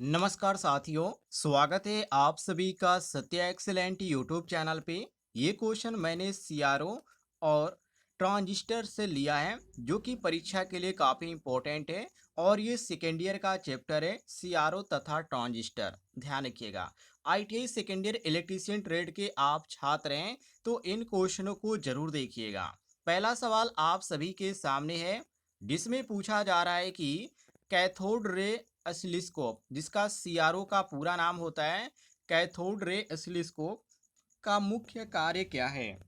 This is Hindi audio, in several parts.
नमस्कार साथियों, स्वागत है आप सभी का सत्या एक्सेलेंट यूट्यूब चैनल पे। ये क्वेश्चन मैंने सीआरओ और ट्रांजिस्टर से लिया है जो कि परीक्षा के लिए काफ़ी इम्पोर्टेंट है। और ये सेकेंड ईयर का चैप्टर है सीआरओ तथा ट्रांजिस्टर। ध्यान रखिएगा, ITI second year electrician trade के आप छात्र हैं तो इन क्वेश्चनों को जरूर देखिएगा। पहला सवाल आप सभी के सामने है जिसमें पूछा जा रहा है कि कैथोड रे ऑसिलोस्कोप, जिसका सीआरओ का पूरा नाम होता है कैथोड रे ऑसिलोस्कोप, का मुख्य कार्य क्या है।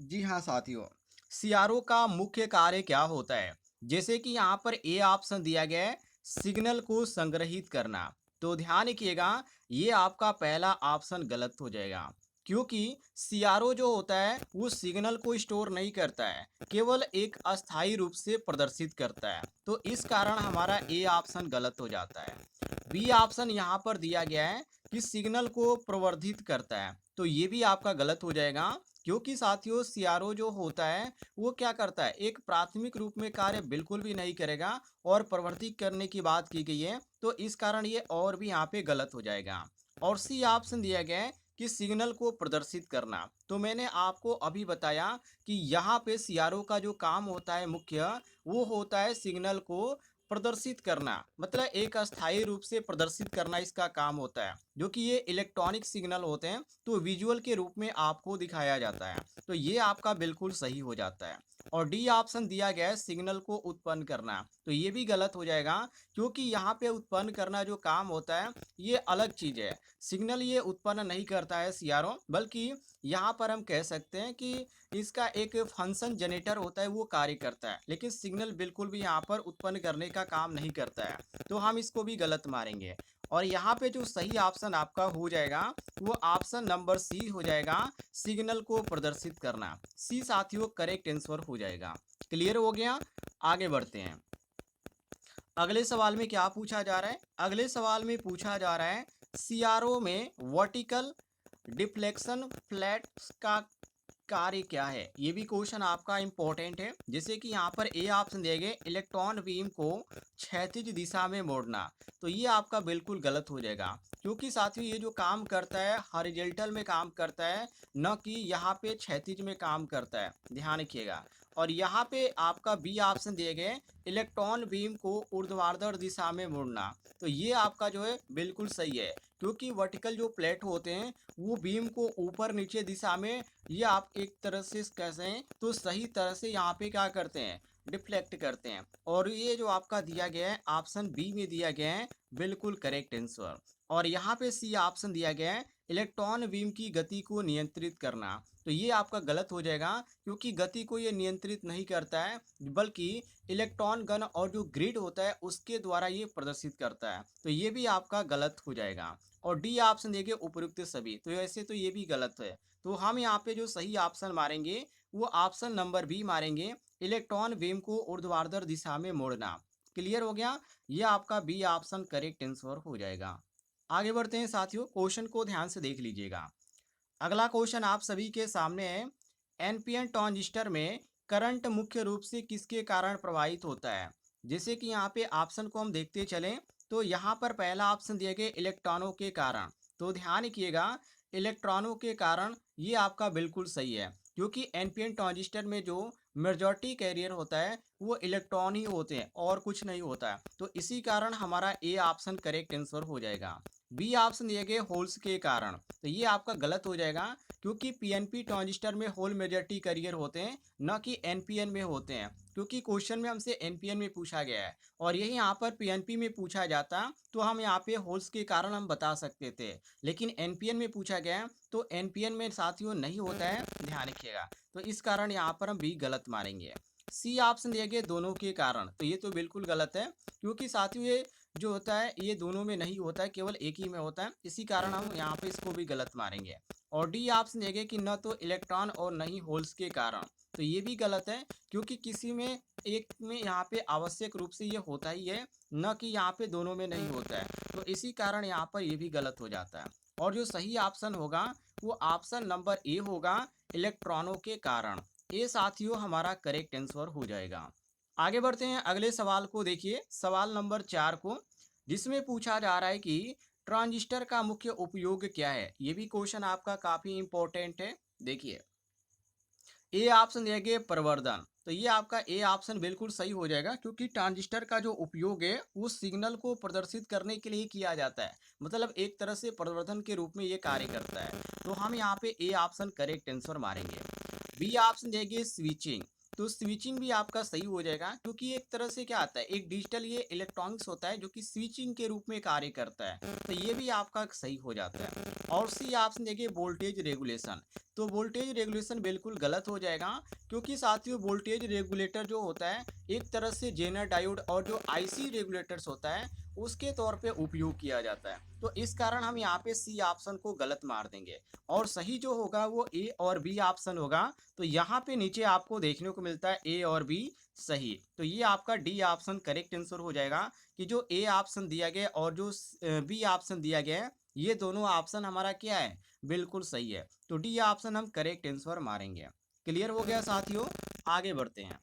जी हाँ साथियों, सीआरओ का मुख्य कार्य क्या होता है। जैसे कि यहाँ पर ए ऑप्शन दिया गया है, सिग्नल को संग्रहित करना। तो ध्यान रखिएगा, ये आपका पहला ऑप्शन गलत हो जाएगा, क्योंकि सीआरओ जो होता है वो सिग्नल को स्टोर नहीं करता है, केवल एक अस्थायी रूप से प्रदर्शित करता है। तो इस कारण हमारा ए ऑप्शन गलत हो जाता है। बी ऑप्शन यहाँ पर दिया गया है कि सिग्नल को प्रवर्धित करता है, तो ये भी आपका गलत हो जाएगा, क्योंकि साथियों सीआरओ जो होता है वो क्या करता है, एक प्राथमिक रूप में कार्य बिल्कुल भी नहीं करेगा और प्रवर्तित करने की बात की गई है, तो इस कारण ये और भी यहाँ पे गलत हो जाएगा। और सी ऑप्शन दिया गया है कि सिग्नल को प्रदर्शित करना। तो मैंने आपको अभी बताया कि यहाँ पे सीआरओ का जो काम होता है मुख्य, वो होता है सिग्नल को प्रदर्शित करना, मतलब एक अस्थायी रूप से प्रदर्शित करना इसका काम होता है। जो कि ये इलेक्ट्रॉनिक सिग्नल होते हैं तो विजुअल के रूप में आपको दिखाया जाता है, तो ये आपका बिल्कुल सही हो जाता है। और डी ऑप्शन दिया गया है सिग्नल को उत्पन्न करना, तो ये भी गलत हो जाएगा, क्योंकि यहाँ पे उत्पन्न करना जो काम होता है ये अलग चीज़ है। सिग्नल ये उत्पन्न नहीं करता है सीआरओ, बल्कि यहाँ पर हम कह सकते हैं कि इसका एक फंक्शन जनरेटर होता है वो कार्य करता है, लेकिन सिग्नल बिल्कुल भी यहाँ पर उत्पन्न करने का काम नहीं करता है, तो हम इसको भी गलत मारेंगे। और यहाँ पे जो सही ऑप्शन आपका हो जाएगा वो ऑप्शन नंबर सी हो जाएगा, सिग्नल को प्रदर्शित करना। सी साथियों करेक्ट आंसर हो जाएगा। क्लियर हो गया, आगे बढ़ते हैं। अगले सवाल में क्या पूछा जा रहा है, अगले सवाल में पूछा जा रहा है सीआरओ में वर्टिकल डिफ्लेक्शन फ्लैट का कार्य क्या है। ये भी क्वेश्चन आपका इंपॉर्टेंट है। जैसे कि यहाँ पर ए ऑप्शन दिए गए इलेक्ट्रॉन बीम को क्षैतिज दिशा में मोड़ना, तो ये आपका बिल्कुल गलत हो जाएगा, क्योंकि साथियों ये जो काम करता है हॉरिजॉन्टल में काम करता है, न कि यहाँ पे क्षैतिज में काम करता है। ध्यान रखिएगा। और यहाँ पे आपका बी ऑप्शन दिए गए इलेक्ट्रॉन बीम को ऊर्ध्वाधर दिशा में मोड़ना, तो ये आपका जो है बिल्कुल सही है, क्योंकि वर्टिकल जो प्लेट होते हैं वो बीम को ऊपर नीचे दिशा में, ये आप एक तरह से कैसे हैं तो सही तरह से यहाँ पे क्या करते हैं, डिफ्लेक्ट करते हैं। और ये जो आपका दिया गया है ऑप्शन बी में दिया गया है बिल्कुल करेक्ट आंसर। और यहाँ पे सी ऑप्शन दिया गया है इलेक्ट्रॉन बीम की गति को नियंत्रित करना, तो ये आपका गलत हो जाएगा, क्योंकि गति को ये नियंत्रित नहीं करता है, बल्कि इलेक्ट्रॉन गन और जो ग्रिड होता है उसके द्वारा ये प्रदर्शित करता है, तो ये भी आपका गलत हो जाएगा। और डी ऑप्शन देखिए उपयुक्त सभी, तो ऐसे तो ये भी गलत है। तो हम यहाँ पे जो सही ऑप्शन मारेंगे वो ऑप्शन नंबर बी मारेंगे, इलेक्ट्रॉन बीम को ऊर्ध्वाधर दिशा में मोड़ना। क्लियर हो गया, ये आपका बी ऑप्शन करेक्ट आंसर हो जाएगा। आगे बढ़ते हैं साथियों, क्वेश्चन को ध्यान से देख लीजिएगा। अगला क्वेश्चन आप सभी के सामने है, एनपीएन ट्रांजिस्टर में करंट मुख्य रूप से किसके कारण प्रवाहित होता है। जैसे कि यहाँ पे ऑप्शन को हम देखते चलें, तो यहाँ पर पहला ऑप्शन दिया गया इलेक्ट्रॉनों के कारण। तो ध्यान रखिएगा, इलेक्ट्रॉनों के कारण ये आपका बिल्कुल सही है, क्योंकि एनपीएन ट्रांजिस्टर में जो मेजॉरिटी कैरियर होता है वो इलेक्ट्रॉन ही होते हैं और कुछ नहीं होता है, तो इसी कारण हमारा ए ऑप्शन करेक्ट आंसर हो जाएगा। बी ऑप्शन दिए गए होल्स के कारण, तो ये आपका गलत हो जाएगा, क्योंकि पीएनपी ट्रांजिस्टर में होल मेजॉरिटी कैरियर होते हैं, न कि एनपीएन में होते हैं, क्योंकि क्वेश्चन में हमसे एनपीएन में पूछा गया है और यही यहाँ पर पीएनपी में पूछा जाता तो हम यहाँ पे होल्स के कारण हम बता सकते थे, लेकिन एनपीएन में पूछा गया है तो एनपीएन में साथियों नहीं होता है, ध्यान रखिएगा। तो इस कारण यहाँ पर हम बी गलत मारेंगे। सी ऑप्शन दिया गया दोनों के कारण, तो ये तो बिल्कुल गलत है, क्योंकि साथियों ये जो होता है ये दोनों में नहीं होता है, केवल एक ही में होता है, इसी कारण हम यहाँ पे इसको भी गलत मारेंगे। और डी ऑप्शन दिया गया कि न तो इलेक्ट्रॉन और न ही होल्स के कारण, तो ये भी गलत है, क्योंकि किसी में एक में यहाँ पे आवश्यक रूप से ये होता ही है, न कि यहाँ पे दोनों में नहीं होता है, तो इसी कारण यहाँ पर ये भी गलत हो जाता है। और जो सही ऑप्शन होगा वो ऑप्शन नंबर ए होगा, इलेक्ट्रॉनों के कारण। ये साथियों हमारा करेक्ट आंसर हो जाएगा। आगे बढ़ते हैं अगले सवाल को, देखिए सवाल नंबर 4 को। जिसमें पूछा जा रहा है कि ट्रांजिस्टर का मुख्य उपयोग क्या है। ये भी क्वेश्चन आपका काफी इंपॉर्टेंट है। देखिए, ए ऑप्शन दिया गया प्रवर्धन, तो ये आपका ए ऑप्शन बिल्कुल सही हो जाएगा, क्योंकि ट्रांजिस्टर का जो उपयोग है वो सिग्नल को प्रदर्शित करने के लिए किया जाता है, मतलब एक तरह से प्रवर्धन के रूप में ये कार्य करता है। तो हम यहाँ पे ए ऑप्शन करेक्ट आंसर मारेंगे। बी ऑप्शन देंगे स्विचिंग, तो स्विचिंग भी आपका सही हो जाएगा, क्योंकि एक तरह से क्या आता है, एक डिजिटल ये इलेक्ट्रॉनिक्स होता है जो कि स्विचिंग के रूप में कार्य करता है, तो ये भी आपका सही हो जाता है। और सी ऑप्शन देखिए वोल्टेज रेगुलेशन, तो वोल्टेज रेगुलेशन बिल्कुल गलत हो जाएगा, क्योंकि साथियों वोल्टेज रेगुलेटर जो होता है एक तरह से जेनर डायोड और जो आईसी रेगुलेटर्स होता है उसके तौर पे उपयोग किया जाता है। तो इस कारण हम यहाँ पे सी ऑप्शन को गलत मार देंगे, और सही जो होगा वो ए और बी ऑप्शन होगा। तो यहाँ पे नीचे आपको देखने को मिलता है ए और बी सही, तो ये आपका डी ऑप्शन करेक्ट आंसर हो जाएगा, कि जो ए ऑप्शन दिया गया और जो बी ऑप्शन दिया गया है ये दोनों ऑप्शन हमारा क्या है, बिल्कुल सही है। तो डी ऑप्शन हम करेक्ट आंसर मारेंगे। क्लियर हो गया साथियों, आगे बढ़ते हैं।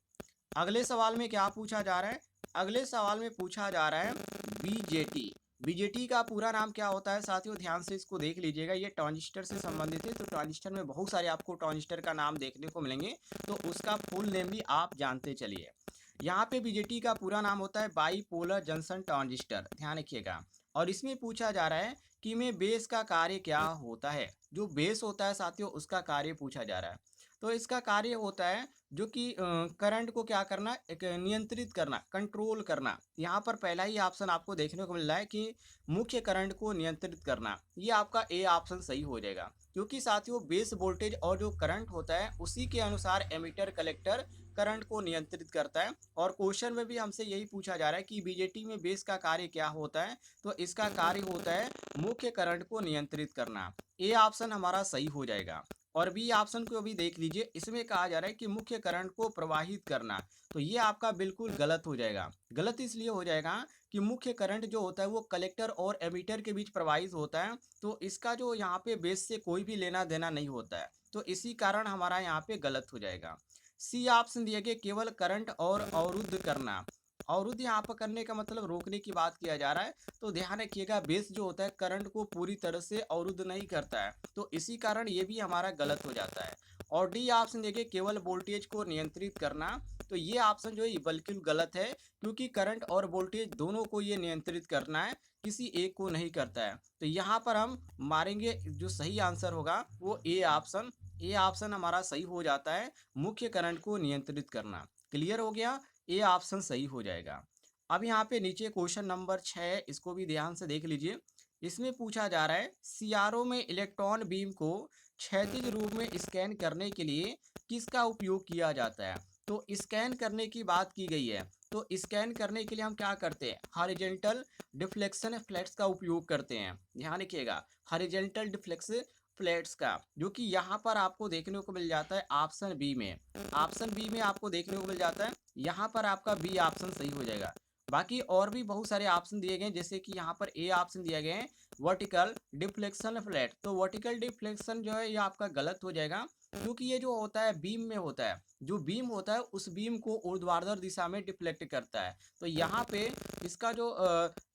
अगले सवाल में क्या पूछा जा रहा है, अगले सवाल में पूछा जा रहा है बीजेटी। बीजेटी का पूरा नाम क्या होता है साथियों, ध्यान से इसको देख लीजिएगा, ये ट्रांजिस्टर से संबंधित है। तो ट्रांजिस्टर में बहुत सारे आपको ट्रांजिस्टर का नाम देखने को मिलेंगे, तो उसका फुल नेम भी आप जानते चलिए। यहाँ पे बीजेटी का पूरा नाम होता है बाईपोलर जंक्शन ट्रांजिस्टर, ध्यान रखिएगा। और इसमें पूछा जा रहा है कि में बेस का कार्य क्या होता है। जो बेस होता है साथियों उसका कार्य पूछा जा रहा है। तो इसका कार्य होता है जो कि करंट को क्या करना, एक नियंत्रित करना, कंट्रोल करना। यहाँ पर पहला ही ऑप्शन आपको देखने को मिल रहा है कि मुख्य करंट को नियंत्रित करना, ये आपका ए ऑप्शन सही हो जाएगा, क्योंकि साथियों बेस वोल्टेज और जो करंट होता है उसी के अनुसार एमीटर कलेक्टर करंट को नियंत्रित करता है। और क्वेश्चन में भी हमसे यही पूछा जा रहा है कि बीजेटी में बेस का कार्य क्या होता है, तो इसका कार्य होता है मुख्य करंट को नियंत्रित करना। ए ऑप्शन हमारा सही हो जाएगा। और बी ऑप्शन को भी देख लीजिए, इसमें कहा जा रहा है कि मुख्य करंट को प्रवाहित करना, तो ये आपका बिल्कुल गलत हो जाएगा। गलत इसलिए हो जाएगा कि मुख्य करंट जो होता है वो कलेक्टर और एमीटर के बीच प्रवाहित होता है, तो इसका जो यहाँ पे बेस से कोई भी लेना देना नहीं होता है, तो इसी कारण हमारा यहाँ पे गलत हो जाएगा। सी ऑप्शन दिया गया केवल करंट और अवरुद्ध करना। अवरुद्ध यहाँ पर करने का मतलब रोकने की बात किया जा रहा है, तो ध्यान रखिएगा बेस जो होता है करंट को पूरी तरह से अवरुद्ध नहीं करता है, तो इसी कारण ये भी हमारा गलत हो जाता है। और डी ऑप्शन देखिए केवल वोल्टेज को नियंत्रित करना, तो ये ऑप्शन जो है बिल्कुल गलत है, क्योंकि करंट और वोल्टेज दोनों को ये नियंत्रित करना है, किसी एक को नहीं करता है। तो यहाँ पर हम मारेंगे, जो सही आंसर होगा वो ए ऑप्शन। ए ऑप्शन हमारा सही हो जाता है, मुख्य करंट को नियंत्रित करना। क्लियर हो गया, ए ऑप्शन सही हो जाएगा। अब यहाँ पे नीचे क्वेश्चन नंबर 6, इसको भी ध्यान से देख लीजिए। इसमें पूछा जा रहा है सीआरओ में इलेक्ट्रॉन बीम को क्षैतिज रूप में स्कैन करने के लिए किसका उपयोग किया जाता है। तो स्कैन करने की बात की गई है, तो स्कैन करने के लिए हम क्या करते हैं, हॉरिजॉन्टल डिफ्लेक्शन फ्लैट्स का उपयोग करते हैं। ध्यान रखिएगा, हॉरिजॉन्टल डिफ्लेक्शन फ्लैट्स का, जो कि यहाँ पर आपको देखने को मिल जाता है ऑप्शन बी में। ऑप्शन बी में आपको देखने को मिल जाता है, यहाँ पर आपका बी ऑप्शन सही हो जाएगा। बाकी और भी बहुत सारे ऑप्शन दिए गए हैं, जैसे कि यहाँ पर ए ऑप्शन दिया गया है वर्टिकल डिफ्लेक्शन फ्लैट, तो वर्टिकल डिफ्लेक्शन जो है ये आपका गलत हो जाएगा, क्योंकि ये जो होता है बीम में होता है, जो बीम होता है उस बीम को ऊर्ध्वाधर दिशा में डिफ्लेक्ट करता है। तो यहाँ पे इसका जो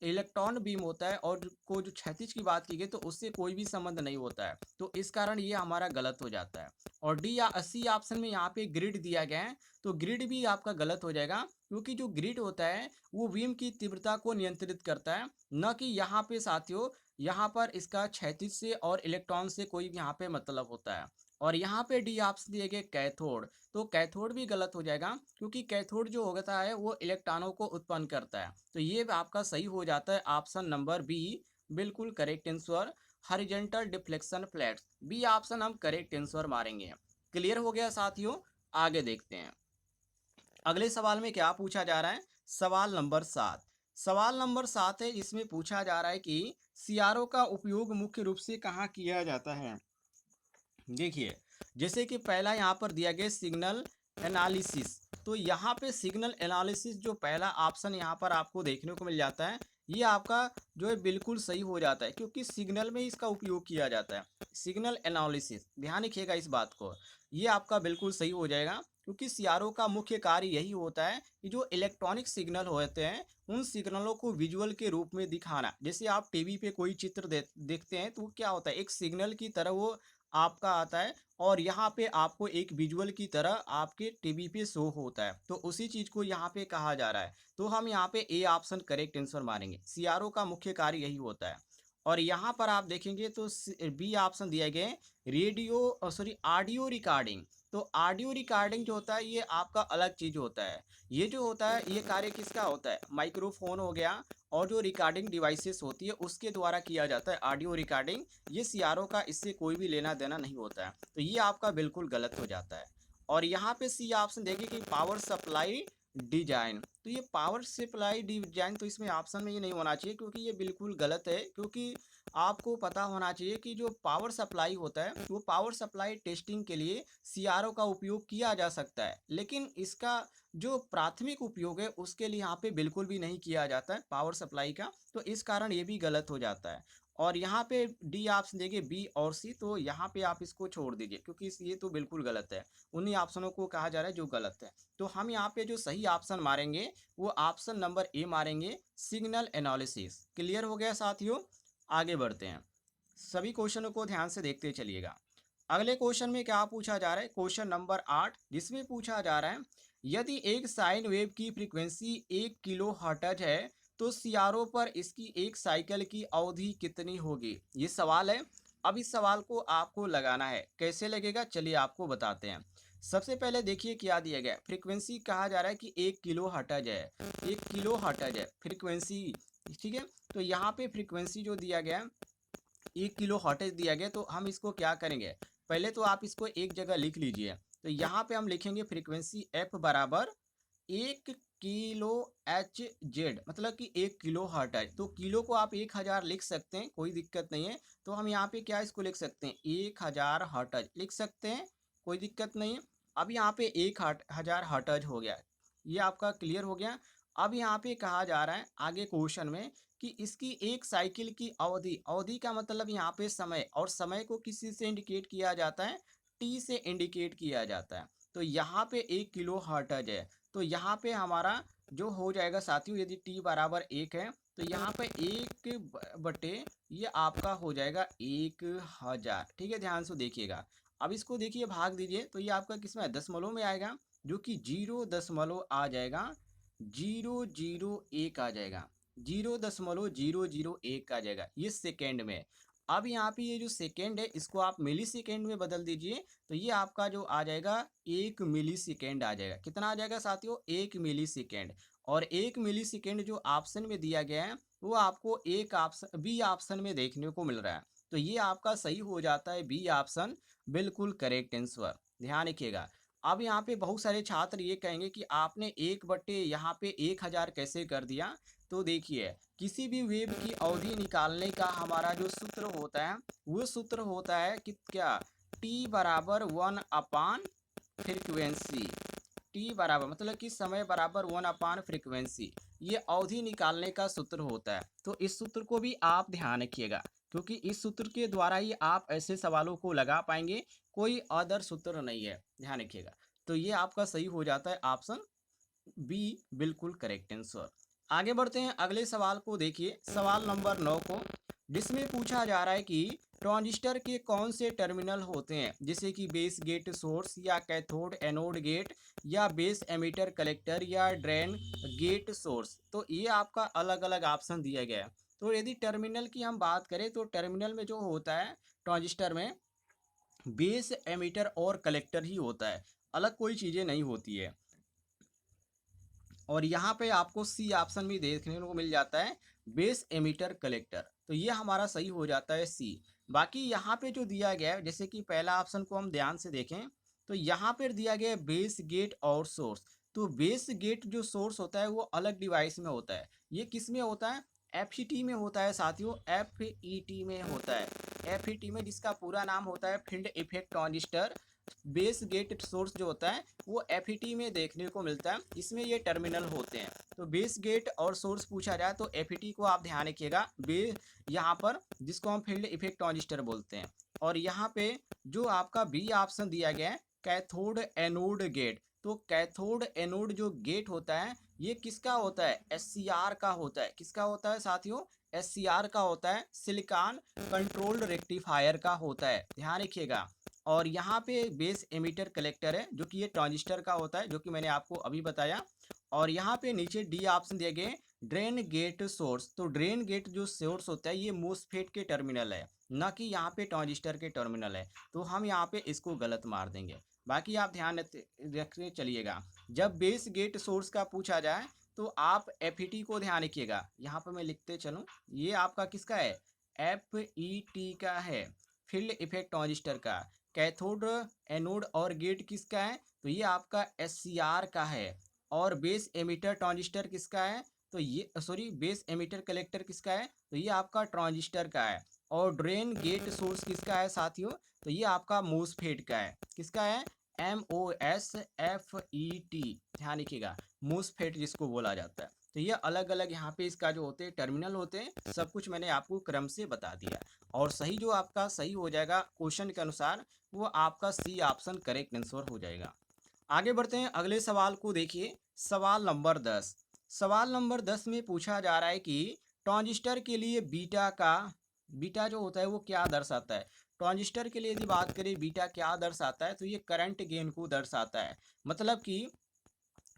इलेक्ट्रॉन बीम होता है और को जो क्षैतिज की बात की गई तो उससे कोई भी संबंध नहीं होता है, तो इस कारण ये हमारा गलत हो जाता है। और डी या सी ऑप्शन में यहाँ पे ग्रिड दिया गया है, तो ग्रिड भी आपका गलत हो जाएगा, क्योंकि जो ग्रिड होता है वो बीम की तीव्रता को नियंत्रित करता है, न कि यहाँ पे साथियों यहाँ पर इसका क्षैतिज से और इलेक्ट्रॉन से कोई भी यहाँ पे मतलब होता है। और यहाँ पे डी ऑप्शन दिए गए कैथोड, तो कैथोड भी गलत हो जाएगा, क्योंकि कैथोड जो होता है वो इलेक्ट्रॉनों को उत्पन्न करता है, तो ये आपका सही हो जाता है ऑप्शन नंबर बी, बिल्कुल correct answer, horizontal deflection flats, B option हम करेक्ट आंसर मारेंगे। क्लियर हो गया साथियों, आगे देखते हैं। अगले सवाल में क्या पूछा जा रहा है, सवाल नंबर 7। सवाल नंबर 7 है, इसमें पूछा जा रहा है कि सीआरओ का उपयोग मुख्य रूप से कहाँ किया जाता है। देखिए, जैसे कि पहला यहाँ पर दिया गया सिग्नल एनालिसिस, तो यहाँ पे सिग्नल एनालिसिस जो पहला ऑप्शन यहाँ पर आपको देखने को मिल जाता है, ये आपका जो है बिल्कुल सही हो जाता है, क्योंकि सिग्नल में इसका उपयोग किया जाता है। सिग्नल एनालिसिस, ध्यान रखिएगा इस बात को। ये आपका बिल्कुल सही हो जाएगा, क्योंकि सीआरओ का मुख्य कार्य यही होता है कि जो इलेक्ट्रॉनिक सिग्नल होते हैं उन सिग्नलों को विजुअल के रूप में दिखाना। जैसे आप टीवी पे कोई चित्र देखते हैं तो वो क्या होता है, एक सिग्नल की तरह वो आपका आता है, और यहाँ पे आपको एक विजुअल की तरह आपके टीवी पे शो होता है। तो उसी चीज़ को यहाँ पे कहा जा रहा है। तो हम यहाँ पे ए ऑप्शन करेक्ट आंसर मारेंगे। सीआरओ का मुख्य कार्य यही होता है। और यहाँ पर आप देखेंगे तो बी ऑप्शन दिया गया है, रेडियो सॉरी ऑडियो रिकॉर्डिंग। तो ऑडियो रिकॉर्डिंग जो होता है ये आपका अलग चीज़ होता है। ये जो होता है ये कार्य किसका होता है, माइक्रोफोन हो गया और जो रिकॉर्डिंग डिवाइसेस होती है उसके द्वारा किया जाता है ऑडियो रिकॉर्डिंग। ये सीआरओ का इससे कोई भी लेना देना नहीं होता है। तो ये आपका बिल्कुल गलत हो जाता है। और यहाँ पे सी ऑप्शन देखिए कि पावर सप्लाई डिजाइन। तो ये पावर सप्लाई डिजाइन तो इसमें ऑप्शन में ये नहीं होना चाहिए, क्योंकि ये बिल्कुल गलत है। क्योंकि आपको पता होना चाहिए कि जो पावर सप्लाई होता है वो पावर सप्लाई टेस्टिंग के लिए सीआरओ का उपयोग किया जा सकता है, लेकिन इसका जो प्राथमिक उपयोग है उसके लिए यहाँ पे बिल्कुल भी नहीं किया जाता है पावर सप्लाई का। तो इस कारण ये भी गलत हो जाता है। और यहाँ पे डी ऑप्शन देंगे बी और सी, तो यहाँ पे आप इसको छोड़ दीजिए, क्योंकि ये तो बिल्कुल गलत है। उन्हीं ऑप्शनों को कहा जा रहा है जो गलत है। तो हम यहाँ पे जो सही ऑप्शन मारेंगे वो ऑप्शन नंबर ए मारेंगे, सिग्नल एनालिसिस। क्लियर हो गया साथियों? आगे बढ़ते हैं, सभी क्वेश्चनों को ध्यान से देखते चलिएगा। अगले क्वेश्चन में क्या पूछा जा रहा है, क्वेश्चन नंबर 8, जिसमें पूछा जा रहा है यदि एक साइन वेव की फ्रीक्वेंसी 1 किलो हर्ट्ज है तो सीआरओ पर इसकी एक साइकिल की अवधि कितनी होगी। ये सवाल है। अब इस सवाल को आपको लगाना है, कैसे लगेगा चलिए आपको बताते हैं। सबसे पहले देखिए क्या दिया गया है, फ्रीक्वेंसी कहा जा रहा है कि 1 किलो हर्ट्ज है। 1 किलो हर्ट्ज है फ्रीक्वेंसी, ठीक है। तो यहाँ पे फ्रीक्वेंसी जो दिया गया है 1 किलो हॉटेज दिया गया, तो हम इसको क्या करेंगे, पहले तो आप इसको एक जगह लिख लीजिए। तो यहाँ पे हम लिखेंगे फ्रीक्वेंसी एफ बराबर 1 किलो एच जेड, मतलब कि 1 किलो हर्ट्ज। तो किलो को आप 1000 लिख सकते हैं, कोई दिक्कत नहीं है। तो हम यहाँ पे क्या इसको लिख सकते हैं, 1000 हर्ट्ज लिख सकते हैं, कोई दिक्कत नहीं है। अब यहाँ पे 1000 हर्ट्ज हो गया, ये आपका क्लियर हो गया। अब यहाँ पे कहा जा रहा है आगे क्वेश्चन में कि इसकी एक साइकिल की अवधि, अवधि का मतलब यहाँ पे समय, और समय को किसी से इंडिकेट किया जाता है, टी से इंडिकेट किया जाता है। तो यहाँ पे 1 किलो हर्ट्ज है, तो यहाँ पे हमारा जो हो जाएगा साथियों, यदि टी बराबर 1 है तो यहाँ पे 1 बटे ये आपका हो जाएगा 1000। ठीक है, ध्यान से देखिएगा। अब इसको देखिए भाग दीजिए तो ये आपका किसमें है, दशमलव में आएगा, जो कि 0 दशमलव आ जाएगा, 001 आ जाएगा, 0.001 आ जाएगा, ये सेकेंड में। अब यहाँ पे ये जो सेकेंड है इसको आप मिली सेकेंड में बदल दीजिए, तो ये आपका जो आ जाएगा 1 मिली सेकेंड आ जाएगा। कितना आ जाएगा साथियों, 1 मिली सेकेंड। और 1 मिली सेकेंड जो ऑप्शन में दिया गया है वो आपको एक ऑप्शन बी ऑप्शन में देखने को मिल रहा है। तो ये आपका सही हो जाता है, बी ऑप्शन बिल्कुल करेक्ट आंसर। ध्यान रखिएगा। अब यहाँ पे बहुत सारे छात्र ये कहेंगे कि आपने 1 बटे यहाँ पे 1000 कैसे कर दिया। तो देखिए, किसी भी वेव की अवधि निकालने का हमारा जो सूत्र होता है वो सूत्र होता है कि क्या, टी बराबर 1 अपान फ्रीक्वेंसी। टी बराबर मतलब कि समय बराबर 1 अपान फ्रीक्वेंसी, ये अवधि निकालने का सूत्र होता है। तो इस सूत्र को भी आप ध्यान रखिएगा, क्योंकि इस सूत्र के द्वारा ही आप ऐसे सवालों को लगा पाएंगे, कोई अदर सूत्र नहीं है, ध्यान रखिएगा। तो ये आपका सही हो जाता है ऑप्शन बी, बिल्कुल करेक्ट आंसर। आगे बढ़ते हैं अगले सवाल को देखिए, सवाल नंबर 9 को, जिसमें पूछा जा रहा है कि ट्रांजिस्टर के कौन से टर्मिनल होते हैं, जैसे कि बेस गेट सोर्स, या कैथोड एनोड गेट, या बेस एमिटर कलेक्टर, या ड्रेन गेट सोर्स। तो ये आपका अलग अलग ऑप्शन दिया गया है। तो यदि टर्मिनल की हम बात करें तो टर्मिनल में जो होता है ट्रांजिस्टर में, बेस एमिटर और कलेक्टर ही होता है, अलग कोई चीज़ें नहीं होती है। और यहाँ पे आपको सी ऑप्शन भी देखने को मिल जाता है, बेस एमिटर कलेक्टर। तो ये हमारा सही हो जाता है सी। बाकी यहाँ पे जो दिया गया है, जैसे कि पहला ऑप्शन को हम ध्यान से देखें तो यहाँ पर दिया गया है बेस गेट और सोर्स। तो बेस गेट जो सोर्स होता है वो अलग डिवाइस में होता है, ये किस में होता है, एफ में होता है साथियों, एफ में होता है। एफ में जिसका पूरा नाम होता है field effect transistor, base gate source जो होता है वो एफईटी में देखने को मिलता है, इसमें ये टर्मिनल होते हैं। तो बेस गेट और सोर्स पूछा जाए तो एफईटी को आप ध्यान रखिएगा, बे यहाँ पर जिसको हम फील्ड इफेक्ट ट्रांजिस्टर बोलते हैं। और यहाँ पे जो आपका बी ऑप्शन दिया गया है कैथोड एनोड गेट, तो कैथोड एनोड जो गेट होता है ये किसका होता है, एससीआर का होता है। किसका होता है साथियों, एससीआर का होता है, सिलिकॉन कंट्रोल्ड रेक्टिफायर का होता है, ध्यान रखिएगा। और यहाँ पे बेस एमिटर कलेक्टर है जो कि ये ट्रांजिस्टर का होता है, जो कि मैंने आपको अभी बताया। और यहाँ पे नीचे डी ऑप्शन दिए गए ड्रेन गेट सोर्स, तो ड्रेन गेट जो सोर्स होता है ये मोसफेट के टर्मिनल है, ना कि यहाँ पे ट्रांजिस्टर के टर्मिनल है। तो हम यहाँ पे इसको गलत मार देंगे। बाकी आप ध्यान रखते चलिएगा, जब बेस गेट सोर्स का पूछा जाए तो आप एफईटी को ध्यान रखिएगा। यहाँ पर मैं लिखते चलूँ, ये आपका किसका है, एफईटी का है, फील्ड इफेक्ट ट्रांजिस्टर का। कैथोड एनोड और गेट किसका है, तो ये आपका एससीआर का है। और बेस एमिटर ट्रांजिस्टर किसका है, तो ये सॉरी बेस एमिटर कलेक्टर किसका है, तो ये आपका ट्रांजिस्टर का है। और ड्रेन गेट सोर्स किसका है साथियों, तो ये आपका मोसफेट का है। किसका है, MOSFET, ध्यान रखिएगा, मोसफेट जिसको बोला जाता है। तो ये अलग अलग यहाँ पे इसका जो होते हैं टर्मिनल होते हैं, सब कुछ मैंने आपको क्रम से बता दिया। और सही जो आपका सही हो जाएगा क्वेश्चन के अनुसार, वो आपका सी ऑप्शन करेक्ट आंसर हो जाएगा। आगे बढ़ते हैं, अगले सवाल को देखिए। सवाल नंबर 10, सवाल नंबर 10 में पूछा जा रहा है कि ट्रांजिस्टर के लिए बीटा जो होता है वो क्या दर्शाता है। ट्रांजिस्टर के लिए यदि बात करें बीटा क्या दर्शाता है, तो ये करंट गेन को दर्शाता है। मतलब कि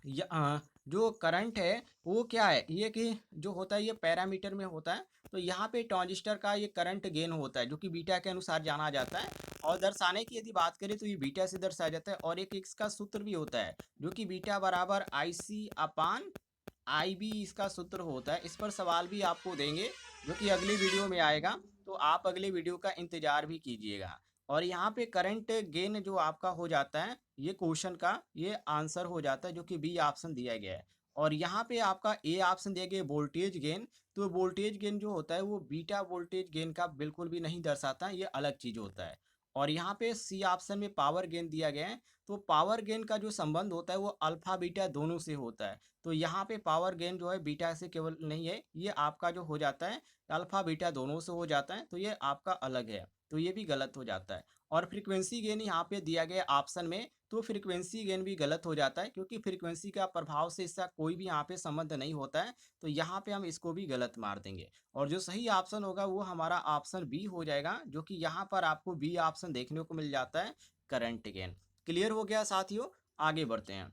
जो करंट है वो क्या है, ये कि जो होता है ये पैरामीटर में होता है। तो यहाँ पे ट्रांजिस्टर का ये करंट गेन होता है जो कि बीटा के अनुसार जाना जाता है। और दर्शाने की यदि बात करें तो ये बीटा से दर्शाया जाता है। और एक इसका सूत्र भी होता है जो कि बीटा बराबर IC/IB इसका सूत्र होता है। इस पर सवाल भी आपको देंगे जो कि अगली वीडियो में आएगा, तो आप अगले वीडियो का इंतजार भी कीजिएगा। और यहाँ पे करंट गेन जो आपका हो जाता है, ये क्वेश्चन का ये आंसर हो जाता है जो कि बी ऑप्शन दिया गया है। और यहाँ पे आपका ए ऑप्शन दिया गया वोल्टेज गेन, तो वोल्टेज गेन जो होता है वो बीटा वोल्टेज गेन का बिल्कुल भी नहीं दर्शाता, ये अलग चीज होता है। और यहाँ पे सी ऑप्शन में पावर गेन दिया गया है, तो पावर गेन का जो संबंध होता है वो अल्फा बीटा दोनों से होता है। तो यहाँ पे पावर गेन जो है बीटा से केवल नहीं है, ये आपका जो हो जाता है अल्फा बीटा दोनों से हो जाता है, तो ये आपका अलग है, तो ये भी गलत हो जाता है। और फ्रीक्वेंसी गेन यहाँ पे दिया गया ऑप्शन में, तो फ्रीक्वेंसी गेन भी गलत हो जाता है क्योंकि फ्रीक्वेंसी का प्रभाव से इसका कोई भी यहाँ पे संबंध नहीं होता है। तो यहाँ पे हम इसको भी गलत मार देंगे। और जो सही ऑप्शन होगा वो हमारा ऑप्शन बी हो जाएगा, जो कि यहाँ पर आपको बी ऑप्शन देखने को मिल जाता है, करंट गेन। क्लियर हो गया साथियों, आगे बढ़ते हैं।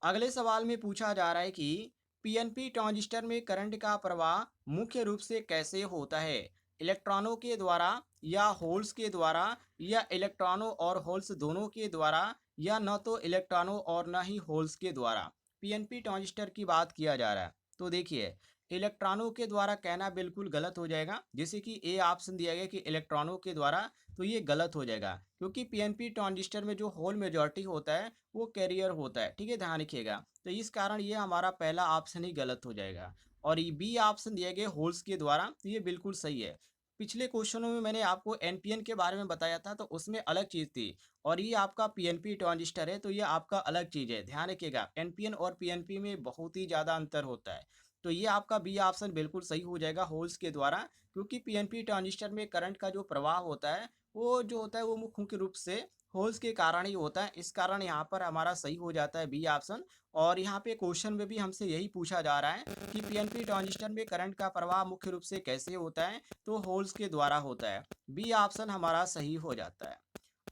अगले सवाल में पूछा जा रहा है कि पीएनपी ट्रांजिस्टर में करंट का प्रवाह मुख्य रूप से कैसे होता है, इलेक्ट्रॉनों के द्वारा या होल्स के द्वारा या इलेक्ट्रॉनों और होल्स दोनों के द्वारा या न तो इलेक्ट्रॉनों और न ही होल्स के द्वारा। पीएनपी ट्रांजिस्टर की बात किया जा रहा है, तो देखिए इलेक्ट्रॉनों के द्वारा कहना बिल्कुल गलत हो जाएगा, जैसे कि ए ऑप्शन दिया गया कि इलेक्ट्रॉनों के द्वारा, तो ये गलत हो जाएगा क्योंकि पीएनपी ट्रांजिस्टर में जो होल मेजॉरिटी होता है वो कैरियर होता है, ठीक है, ध्यान रखिएगा। तो इस कारण ये हमारा पहला ऑप्शन ही गलत हो जाएगा। और ये बी ऑप्शन दिया गया होल्स के द्वारा, तो ये बिल्कुल सही है। पिछले क्वेश्चनों में मैंने आपको एनपीएन के बारे में बताया था, तो उसमें अलग चीज़ थी। और ये आपका पीएनपी ट्रांजिस्टर है, तो ये आपका अलग चीज़ है, ध्यान रखिएगा। एनपीएन और पीएनपी में बहुत ही ज़्यादा अंतर होता है। तो ये आपका बी ऑप्शन बिल्कुल सही हो जाएगा, होल्स के द्वारा। क्योंकि पीएनपी ट्रांजिस्टर में करंट का जो प्रवाह होता है वो जो होता है वो मुख्य रूप से होल्स के कारण ही होता है। इस कारण यहाँ पर हमारा सही हो जाता है बी ऑप्शन। और यहाँ पे क्वेश्चन में भी हमसे यही पूछा जा रहा है कि पीएनपी ट्रांजिस्टर में करंट का प्रवाह मुख्य रूप से कैसे होता है, तो होल्स के द्वारा होता है। बी ऑप्शन हमारा सही हो जाता है।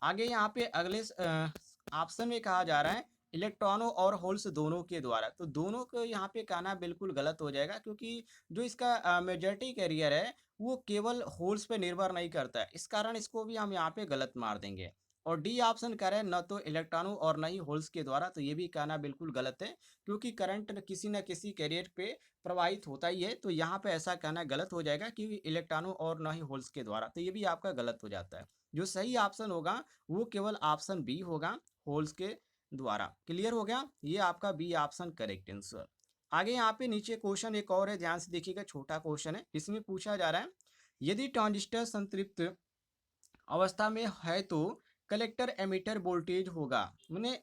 आगे यहाँ पे अगले ऑप्शन में कहा जा रहा है इलेक्ट्रॉनों और होल्स दोनों के द्वारा, तो दोनों को यहाँ पे कहना बिल्कुल गलत हो जाएगा क्योंकि जो इसका मेजॉरिटी कैरियर है वो केवल होल्स पे निर्भर नहीं करता है। इस कारण इसको भी हम यहाँ पे गलत मार देंगे। और डी ऑप्शन कह रहे हैं न तो इलेक्ट्रॉनों और न ही होल्स के द्वारा, तो ये भी कहना बिल्कुल गलत है क्योंकि करंट न किसी कैरियर पे प्रवाहित होता ही है। तो यहाँ पे ऐसा कहना गलत हो जाएगा कि इलेक्ट्रॉनों और न ही होल्स के द्वारा, तो ये भी आपका गलत हो जाता है। जो सही ऑप्शन होगा वो केवल ऑप्शन बी होगा, होल्स के द्वारा। क्लियर हो गया, ये आपका बी ऑप्शन करेक्ट आंसर। आगे यहाँ पे नीचे क्वेश्चन एक और है, ध्यान से देखिएगा, छोटा क्वेश्चन है। इसमें पूछा जा रहा है यदि ट्रांजिस्टर संतृप्त अवस्था में है तो कलेक्टर एमिटर वोल्टेज होगा। मैंने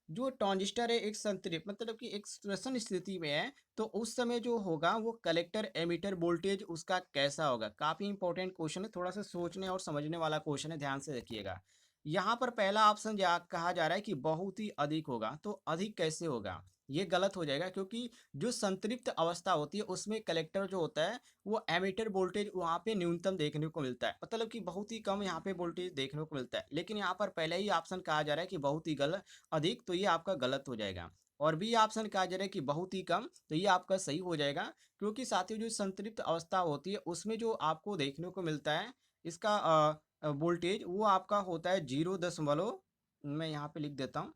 जो ट्रांजिस्टर है एक संतृप्त मतलब कि एक श्वसन स्थिति में है, तो उस समय जो होगा वो कलेक्टर एमिटर वोल्टेज उसका कैसा होगा। काफ़ी इंपॉर्टेंट क्वेश्चन है, थोड़ा सा सोचने और समझने वाला क्वेश्चन है, ध्यान से देखिएगा। यहाँ पर पहला ऑप्शन कहा जा रहा है कि बहुत ही अधिक होगा, तो अधिक कैसे होगा, ये गलत हो जाएगा, क्योंकि जो संतृप्त अवस्था होती है उसमें कलेक्टर जो होता है वो एमिटर वोल्टेज वहाँ पे न्यूनतम देखने को मिलता है, मतलब कि बहुत ही कम यहाँ पे वोल्टेज देखने को मिलता है। लेकिन यहाँ पर पहले ही ऑप्शन कहा जा रहा है कि बहुत ही गलत अधिक, तो ये आपका गलत हो जाएगा। और बी ऑप्शन कहा जा रहा है कि बहुत ही कम, तो ये आपका सही हो जाएगा। क्योंकि साथियों जो संतृप्त अवस्था होती है उसमें जो आपको देखने को मिलता है इसका वोल्टेज वो आपका होता है 0 दशमलव, मैं यहाँ पे लिख देता हूँ।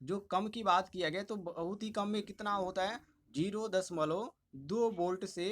जो कम की बात किया गया तो बहुत ही कम में कितना होता है, 0.2 वोल्ट से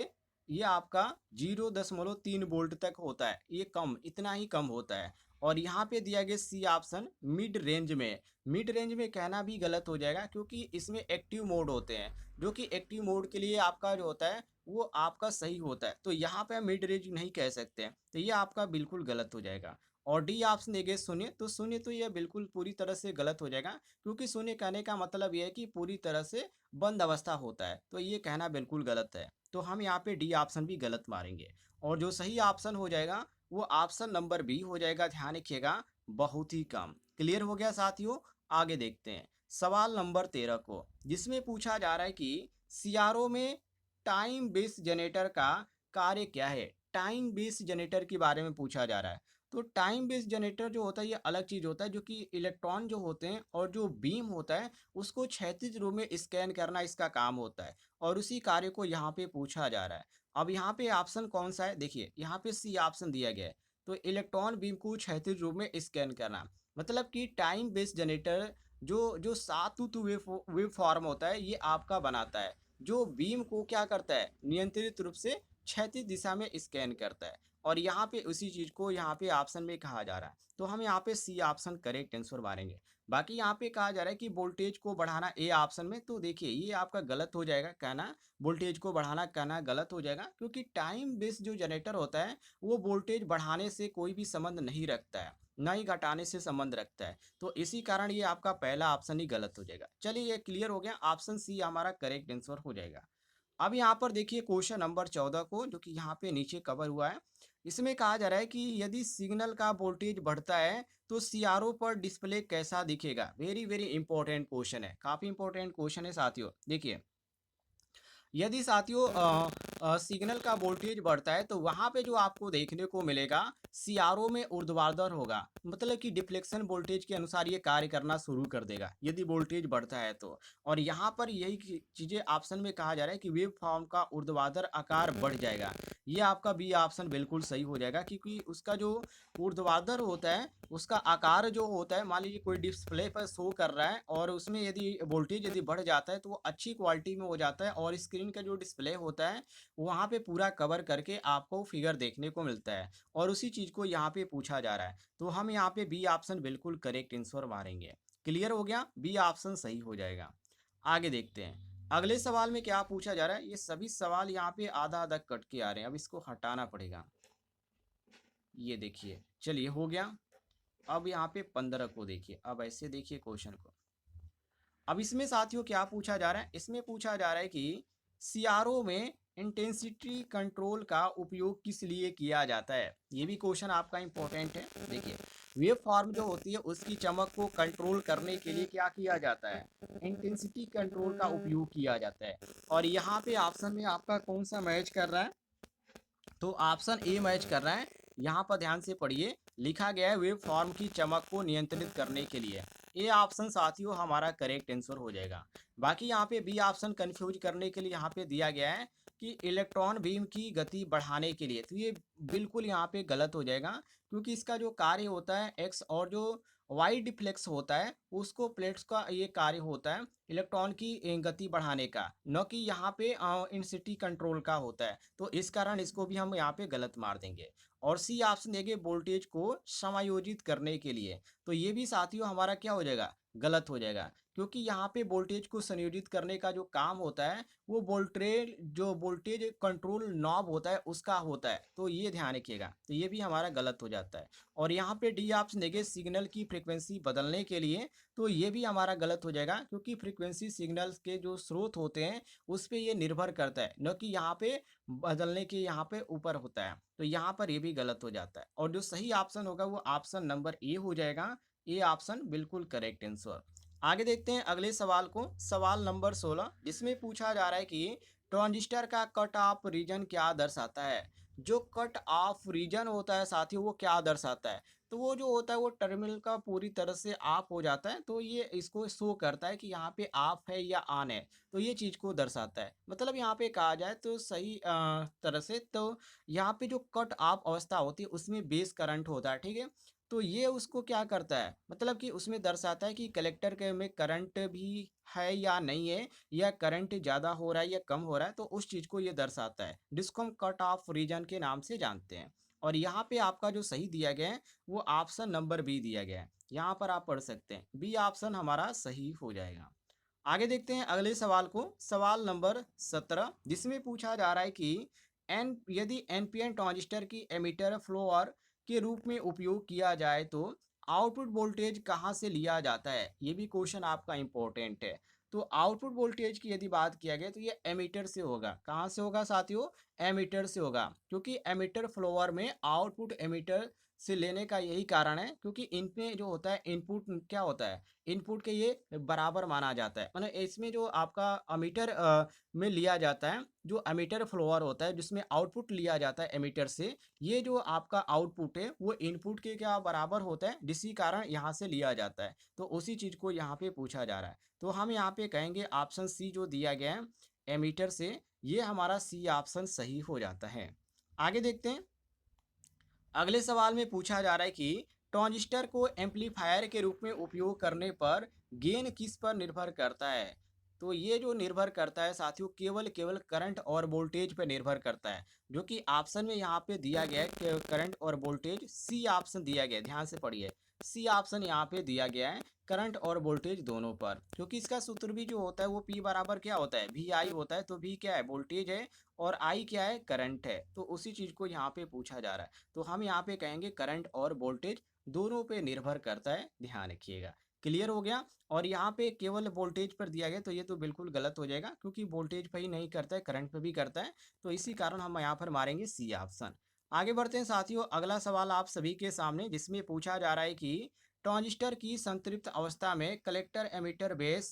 ये आपका 0.3 वोल्ट तक होता है, ये कम, इतना ही कम होता है। और यहाँ पे दिया गया सी ऑप्शन मिड रेंज में, मिड रेंज में कहना भी गलत हो जाएगा, क्योंकि इसमें एक्टिव मोड होते हैं, जो कि एक्टिव मोड के लिए आपका जो होता है वो आपका सही होता है, तो यहाँ पे मिड रेंज नहीं कह सकते हैं, तो ये आपका बिल्कुल गलत हो जाएगा। और डी ऑप्शन देंगे शून्य, तो शून्य तो ये बिल्कुल पूरी तरह से गलत हो जाएगा, क्योंकि शून्य कहने का मतलब ये है कि पूरी तरह से बंद अवस्था होता है, तो ये कहना बिल्कुल गलत है। तो हम यहाँ पे डी ऑप्शन भी गलत मारेंगे। और जो सही ऑप्शन हो जाएगा वो ऑप्शन नंबर बी हो जाएगा, ध्यान रखिएगा, बहुत ही कम। क्लियर हो गया साथियों। आगे देखते हैं सवाल नंबर 13 को, जिसमें पूछा जा रहा है कि सीआरओ में टाइम बेस जनरेटर का कार्य क्या है। टाइम बेस जनरेटर के बारे में पूछा जा रहा है। तो टाइम बेस्ड जनरेटर जो होता है ये अलग चीज़ होता है, जो कि इलेक्ट्रॉन जो होते हैं और जो बीम होता है उसको क्षैतिज रूप में स्कैन करना इसका काम होता है, और उसी कार्य को यहाँ पे पूछा जा रहा है। अब यहाँ पे ऑप्शन कौन सा है, देखिए यहाँ पे सी ऑप्शन दिया गया है। तो इलेक्ट्रॉन बीम को क्षैतिज रूप में स्कैन करना, मतलब कि टाइम बेस्ड जनरेटर जो जो सातुत वेव फॉर्म होता है ये आपका बनाता है, जो बीम को क्या करता है, नियंत्रित रूप से क्षैतिज दिशा में स्कैन करता है। और यहाँ पे उसी चीज़ को यहाँ पे ऑप्शन में कहा जा रहा है, तो हम यहाँ पे सी ऑप्शन करेक्ट आंसर मारेंगे। बाकी यहाँ पे कहा जा रहा है कि वोल्टेज को बढ़ाना ए ऑप्शन में, तो देखिए ये आपका गलत हो जाएगा कहना, वोल्टेज को बढ़ाना कहना गलत हो जाएगा, क्योंकि टाइम बेस्ड जो जनरेटर होता है वो वोल्टेज बढ़ाने से कोई भी संबंध नहीं रखता है, ना ही घटाने से संबंध रखता है, तो इसी कारण ये आपका पहला ऑप्शन ही गलत हो जाएगा। चलिए ये क्लियर हो गया, ऑप्शन सी हमारा करेक्ट आंसर हो जाएगा। अब यहाँ पर देखिए क्वेश्चन नंबर 14 को, जो कि यहाँ पे नीचे कवर हुआ है। इसमें कहा जा रहा है कि यदि सिग्नल का वोल्टेज बढ़ता है तो सीआरओ पर डिस्प्ले कैसा दिखेगा। वेरी वेरी इंपॉर्टेंट क्वेश्चन है, काफी इंपॉर्टेंट क्वेश्चन है साथियों। देखिए यदि साथियों सिग्नल का वोल्टेज बढ़ता है तो वहाँ पे जो आपको देखने को मिलेगा सीआरओ में ऊर्ध्वाधर होगा, मतलब कि डिफ्लेक्शन वोल्टेज के अनुसार ये कार्य करना शुरू कर देगा यदि वोल्टेज बढ़ता है तो। और यहाँ पर यही चीज़ें ऑप्शन में कहा जा रहा है कि वेव फॉर्म का ऊर्ध्वाधर आकार बढ़ जाएगा, ये आपका बी ऑप्शन बिल्कुल सही हो जाएगा, क्योंकि उसका जो ऊर्ध्वाधर होता है उसका आकार जो होता है, मान लीजिए कोई डिस्प्ले पर शो कर रहा है और उसमें यदि वोल्टेज यदि बढ़ जाता है तो वो अच्छी क्वालिटी में हो जाता है, और स्क्रीन का जो डिस्प्ले होता है वहाँ पे पूरा कवर करके आपको फिगर देखने को मिलता है, और उसी चीज़ को यहाँ पे पूछा जा रहा है, तो हम यहाँ पे बी ऑप्शन बिल्कुल करेक्ट आंसर मारेंगे। क्लियर हो गया, बी ऑप्शन सही हो जाएगा। आगे देखते हैं अगले सवाल में क्या पूछा जा रहा है। ये सभी सवाल यहाँ पे आधा आधा कट के आ रहे हैं, अब इसको हटाना पड़ेगा। ये देखिए, चलिए हो गया। अब यहाँ पे 15 को देखिए, अब ऐसे देखिए क्वेश्चन को। अब इसमें साथियों क्या पूछा जा रहा है, इसमें पूछा जा रहा है कि सीआरओ में इंटेंसिटी कंट्रोल का उपयोग किस लिए किया जाता है। ये भी क्वेश्चन आपका इंपॉर्टेंट है। देखिए वेव फॉर्म जो होती है उसकी चमक को कंट्रोल करने के लिए क्या किया जाता है, इंटेंसिटी कंट्रोल का उपयोग किया जाता है। और यहाँ पे ऑप्शन में आपका कौन सा मैच कर रहा है, तो ऑप्शन ए मैच कर रहा है। यहाँ पर ध्यान से पढ़िए, लिखा गया है वेव फॉर्म की चमक को नियंत्रित करने के लिए। ए ऑप्शन साथियों हमारा करेक्ट आंसर हो जाएगा। बाकी यहाँ पे बी ऑप्शन कंफ्यूज करने के लिए यहाँ पे दिया गया है कि इलेक्ट्रॉन बीम की गति बढ़ाने के लिए, तो ये बिल्कुल यहाँ पे गलत हो जाएगा, क्योंकि इसका जो कार्य होता है एक्स, और जो वाई डिफ्लेक्स होता है उसको प्लेट्स का ये कार्य होता है इलेक्ट्रॉन की गति बढ़ाने का, न कि यहाँ पे इंसिटी कंट्रोल का होता है, तो इस कारण इसको भी हम यहाँ पे गलत मार देंगे। और सी ऑप्शन देंगे वोल्टेज को समायोजित करने के लिए, तो ये भी साथियों हमारा क्या हो जाएगा, गलत हो जाएगा, क्योंकि यहाँ पे वोल्टेज को संयोजित करने का जो काम होता है वो वोल्टेज कंट्रोल नॉब होता है उसका होता है, तो ये ध्यान रखिएगा। तो ये भी हमारा गलत हो जाता है। और यहाँ पे डी ऑप्शन देंगे सिग्नल की फ्रीक्वेंसी बदलने के लिए, तो ये भी हमारा गलत हो जाएगा, क्योंकि फ्रीक्वेंसी सिग्नल्स के जो स्रोत होते हैं उस पे ये निर्भर करता है, न कि यहाँ पे बदलने के यहाँ पे ऊपर होता है। तो यहाँ पर ये भी गलत हो जाता है, और जो सही ऑप्शन होगा वो ऑप्शन नंबर ए हो जाएगा। ये ऑप्शन बिल्कुल करेक्ट आंसर। आगे देखते हैं अगले सवाल को, सवाल नंबर 16, जिसमें पूछा जा रहा है कि ट्रांजिस्टर का कट ऑफ रीजन क्या दर्शाता है। जो कट ऑफ रीजन होता है साथियों वो क्या दर्शाता है, तो वो जो होता है वो टर्मिनल का पूरी तरह से ऑफ हो जाता है, तो ये इसको शो करता है कि यहाँ पे ऑफ है या ऑन है, तो ये चीज़ को दर्शाता है। मतलब यहाँ पे कहा जाए तो सही तरह से, तो यहाँ पे जो कट ऑफ अवस्था होती है उसमें बेस करंट होता है, ठीक है। तो ये उसको क्या करता है, मतलब कि उसमें दर्शाता है कि कलेक्टर के में करंट भी है या नहीं है, या करंट ज़्यादा हो रहा है या कम हो रहा है, तो उस चीज़ को ये दर्शाता है, जिसको हम कट ऑफ रीजन के नाम से जानते हैं। और यहाँ पे आपका जो सही दिया गया है वो ऑप्शन नंबर बी दिया गया है, यहाँ पर आप पढ़ सकते हैं, बी ऑप्शन हमारा सही हो जाएगा। आगे देखते हैं अगले सवाल को, सवाल नंबर 17, जिसमें पूछा जा रहा है कि एन यदि एनपीएन ट्रांजिस्टर की एमिटर फ्लोअर के रूप में उपयोग किया जाए तो आउटपुट वोल्टेज कहाँ से लिया जाता है, ये भी क्वेश्चन आपका इंपॉर्टेंट है। तो आउटपुट वोल्टेज की यदि बात किया गया तो ये एमीटर से होगा। कहाँ से होगा साथियों, एमीटर से होगा, क्योंकि एमीटर फ्लोअर में आउटपुट एमीटर से लेने का यही कारण है, क्योंकि इनमें जो होता है इनपुट क्या होता है, इनपुट के ये बराबर माना जाता है, मतलब इसमें जो आपका अमीटर में लिया जाता है, जो अमीटर फ्लोअर होता है जिसमें आउटपुट लिया जाता है एमीटर से, ये जो आपका आउटपुट है वो इनपुट के क्या बराबर होता है, जिसी कारण यहाँ से लिया जाता है। तो उसी चीज़ को यहाँ पे पूछा जा रहा है, तो हम यहाँ पे कहेंगे ऑप्शन सी जो दिया गया है एमीटर से, ये हमारा सी ऑप्शन सही हो जाता है। आगे देखते हैं अगले सवाल में पूछा जा रहा है कि ट्रांजिस्टर को एम्पलीफायर के रूप में उपयोग करने पर गेन किस पर निर्भर करता है। तो ये जो निर्भर करता है साथियों केवल केवल करंट और वोल्टेज पर निर्भर करता है, जो कि ऑप्शन में यहाँ पे दिया गया है कि करंट और वोल्टेज, सी ऑप्शन दिया गया है, ध्यान से पढ़िए, सी ऑप्शन यहाँ पे दिया गया है करंट और वोल्टेज दोनों पर, क्योंकि इसका सूत्र भी जो होता है वो पी बराबर क्या होता है, वी आई होता है, तो वी क्या है, वोल्टेज है, और आई क्या है, करंट है, तो उसी चीज़ को यहाँ पे पूछा जा रहा है। तो हम यहाँ पे कहेंगे करंट और वोल्टेज दोनों पे निर्भर करता है, ध्यान रखिएगा। क्लियर हो गया। और यहाँ पे केवल वोल्टेज पर दिया गया, तो ये तो बिल्कुल गलत हो जाएगा, क्योंकि वोल्टेज पे ही नहीं करता है, करंट पे भी करता है, तो इसी कारण हम यहाँ पर मारेंगे सी ऑप्शन। आगे बढ़ते हैं साथियों, अगला सवाल आप सभी के सामने, जिसमें पूछा जा रहा है कि ट्रांजिस्टर की संतृप्त अवस्था में कलेक्टर एमिटर बेस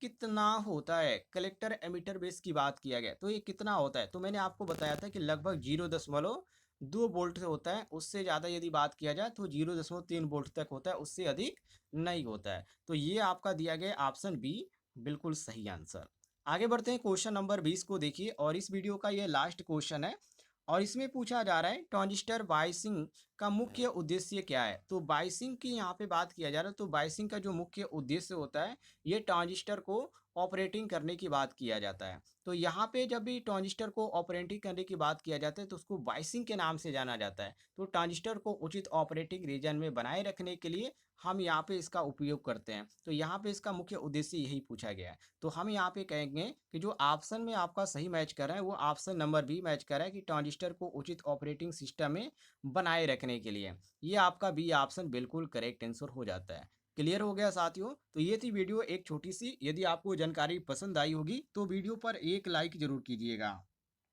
कितना होता है। कलेक्टर एमिटर बेस की बात किया गया तो ये कितना होता है, तो मैंने आपको बताया था कि लगभग 0.2 वोल्ट से होता है, उससे ज़्यादा यदि बात किया जाए तो 0.3 वोल्ट तक होता है, उससे अधिक नहीं होता है। तो ये आपका दिया गया ऑप्शन बी बिल्कुल सही आंसर। आगे बढ़ते हैं क्वेश्चन नंबर 20 को देखिए, और इस वीडियो का ये लास्ट क्वेश्चन है, और इसमें पूछा जा रहा है ट्रांजिस्टर बायसिंग का मुख्य उद्देश्य क्या है। तो बायसिंग की यहाँ पे बात किया जा रहा है, तो बायसिंग का जो मुख्य उद्देश्य होता है ये ट्रांजिस्टर को ऑपरेटिंग करने की बात किया जाता है। तो यहाँ पे जब भी ट्रांजिस्टर को ऑपरेटिंग करने की बात किया जाता है तो उसको बायसिंग के नाम से जाना जाता है। तो ट्रांजिस्टर को उचित ऑपरेटिंग रीजन में बनाए रखने के लिए हम यहाँ पे इसका उपयोग करते हैं। तो यहाँ पे इसका मुख्य उद्देश्य यही पूछा गया है। तो हम यहाँ पे कहेंगे कि जो ऑप्शन में आपका सही मैच कर रहा है वो ऑप्शन नंबर बी मैच कर रहा है, कि ट्रांजिस्टर को उचित ऑपरेटिंग सिस्टम में बनाए रखने के लिए। ये आपका बी ऑप्शन बिल्कुल करेक्ट आंसर हो जाता है। क्लियर हो गया साथियों। तो ये थी वीडियो एक छोटी सी, यदि आपको जानकारी पसंद आई होगी तो वीडियो पर एक लाइक जरूर कीजिएगा।